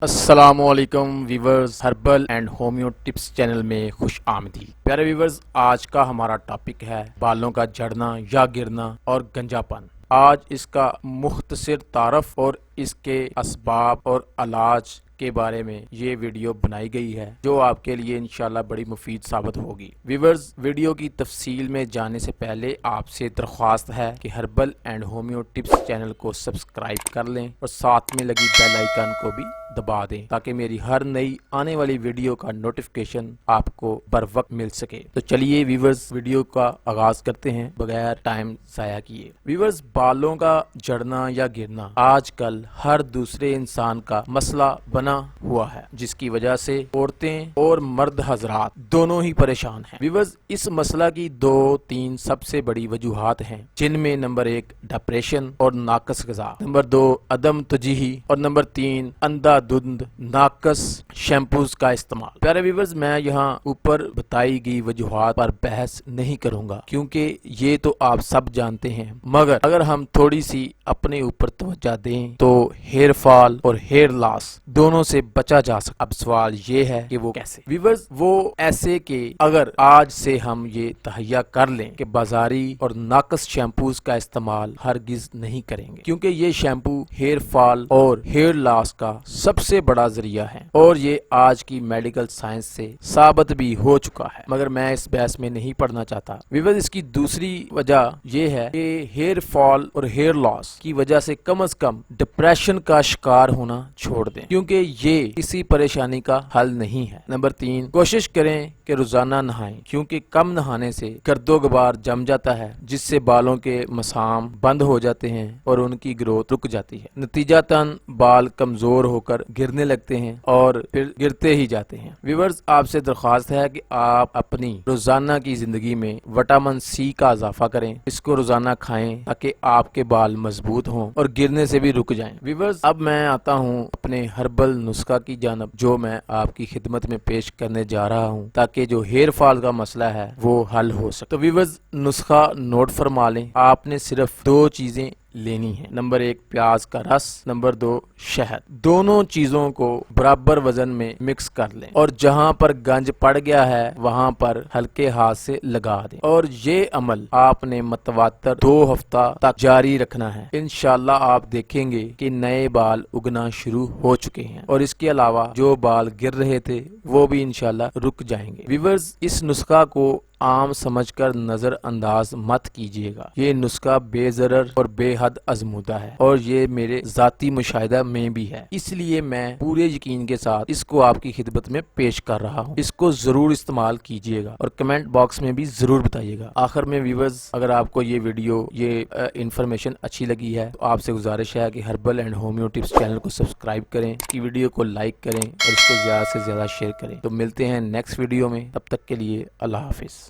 السلام علیکم viewers, herbal and homeo tips channel میں خوش آمدید۔ پیارے ویورز، آج کا ہمارا ٹاپک ہے بالوں کا جھڑنا یا گرنا اور گنجا پن۔ آج اس کا مختصر تعارف اور اس کے اسباب اور علاج کے بارے میں یہ ویڈیو بنائی گئی ہے، جو آپ کے لیے انشاءاللہ بڑی مفید ثابت ہوگی۔ ویورز، ویڈیو کی تفصیل میں جانے سے پہلے آپ سے درخواست ہے کہ herbal and homeo tips channel کو سبسکرائب کر لیں اور ساتھ میں لگی بیل آئیکن کو بھی دبا دیں تاکہ میری ہر نئی آنے والی ویڈیو کا نوٹیفیکیشن آپ کو بر وقت مل سکے۔ تو چلیے ویورز، ویڈیو کا آغاز کرتے ہیں بغیر ٹائم ضائع کیے۔ ویورز، بالوں کا جھڑنا یا گرنا آج کل ہر دوسرے انسان کا مسئلہ بنا ہوا ہے، جس کی وجہ سے عورتیں اور مرد حضرات دونوں ہی پریشان ہیں۔ ویورز، اس مسئلہ کی 2-3 سب سے بڑی وجوہات ہیں، جن میں نمبر 1 ڈپریشن اور ناقص غذا، نمبر 2 عدم ترجیحی اور نمبر 3 اندھا دھند ناقص شیمپوز کا استعمال۔ پیارے ویورز، میں یہاں اوپر بتائی گئی وجوہات پر بحث نہیں کروں گا کیونکہ یہ تو آپ سب جانتے ہیں، مگر اگر ہم تھوڑی سی اپنے اوپر توجہ دیں تو ہیئر فال اور ہیئر لاس دونوں سے بچا جا سکتا۔ اب سوال یہ ہے کہ وہ کیسے؟ ویورز، وہ ایسے کہ اگر آج سے ہم یہ تہیہ کر لیں کہ بازاری اور ناقص شیمپوز کا استعمال ہرگز نہیں کریں گے، کیونکہ یہ شیمپو ہیئر فال اور ہیئر لاس کا سب سے بڑا ذریعہ ہے اور یہ آج کی میڈیکل سائنس سے ثابت بھی ہو چکا ہے، مگر میں اس بحث میں نہیں پڑھنا چاہتا۔ ویورز، اس کی دوسری وجہ یہ ہے کہ ہیئر فال اور ہیئر لاس کی وجہ سے کم از کم ڈپریشن کا شکار ہونا چھوڑ دیں، کیونکہ یہ کسی پریشانی کا حل نہیں ہے۔ نمبر 3 کوشش کریں کہ روزانہ نہائیں، کیونکہ کم نہانے سے گرد و غبار جم جاتا ہے، جس سے بالوں کے مسام بند ہو جاتے ہیں اور ان کی گروتھ رک جاتی ہے۔ نتیجتاً بال کمزور ہو کر گرنے لگتے ہیں اور پھر گرتے ہی جاتے ہیں۔ ویورز، آپ سے درخواست ہے کہ آپ اپنی روزانہ کی زندگی میں وٹامن سی کا اضافہ کریں، اس کو روزانہ کھائیں تاکہ آپ کے بال مضبوط ہوں اور گرنے سے بھی رک جائیں۔ ویورز، اب میں آتا ہوں اپنے ہربل نسخہ کی جانب، جو میں آپ کی خدمت میں پیش کرنے جا رہا ہوں تاکہ جو ہیئر فال کا مسئلہ ہے وہ حل ہو سکے۔ تو ویورز، نسخہ نوٹ فرما لیں۔ آپ نے صرف 2 چیزیں لینی ہے، نمبر 1 پیاز کا رس، نمبر 2 شہد۔ دونوں چیزوں کو برابر وزن میں مکس کر لیں اور جہاں پر گنج پڑ گیا ہے وہاں پر ہلکے ہاتھ سے لگا دیں، اور یہ عمل آپ نے متواتر 2 ہفتہ تک جاری رکھنا ہے۔ انشاءاللہ آپ دیکھیں گے کہ نئے بال اگنا شروع ہو چکے ہیں اور اس کے علاوہ جو بال گر رہے تھے وہ بھی انشاءاللہ رک جائیں گے۔ ویورز، اس نسخہ کو عام سمجھ کر نظر انداز مت کیجیے گا، یہ نسخہ بے ضرر اور بے حد آزمودہ ہے اور یہ میرے ذاتی مشاہدہ میں بھی ہے، اس لیے میں پورے یقین کے ساتھ اس کو آپ کی خدمت میں پیش کر رہا ہوں۔ اس کو ضرور استعمال کیجیے گا اور کمنٹ باکس میں بھی ضرور بتائیے گا۔ آخر میں ویورز، اگر آپ کو یہ ویڈیو یہ انفارمیشن اچھی لگی ہے تو آپ سے گزارش ہے کہ herbal and homeo tips channel کو سبسکرائب کریں، اس کی ویڈیو کو لائک کریں اور اس کو زیادہ سے زیادہ شیئر کریں۔ تو ملتے ہیں نیکسٹ ویڈیو میں، تب تک کے لیے اللہ حافظ۔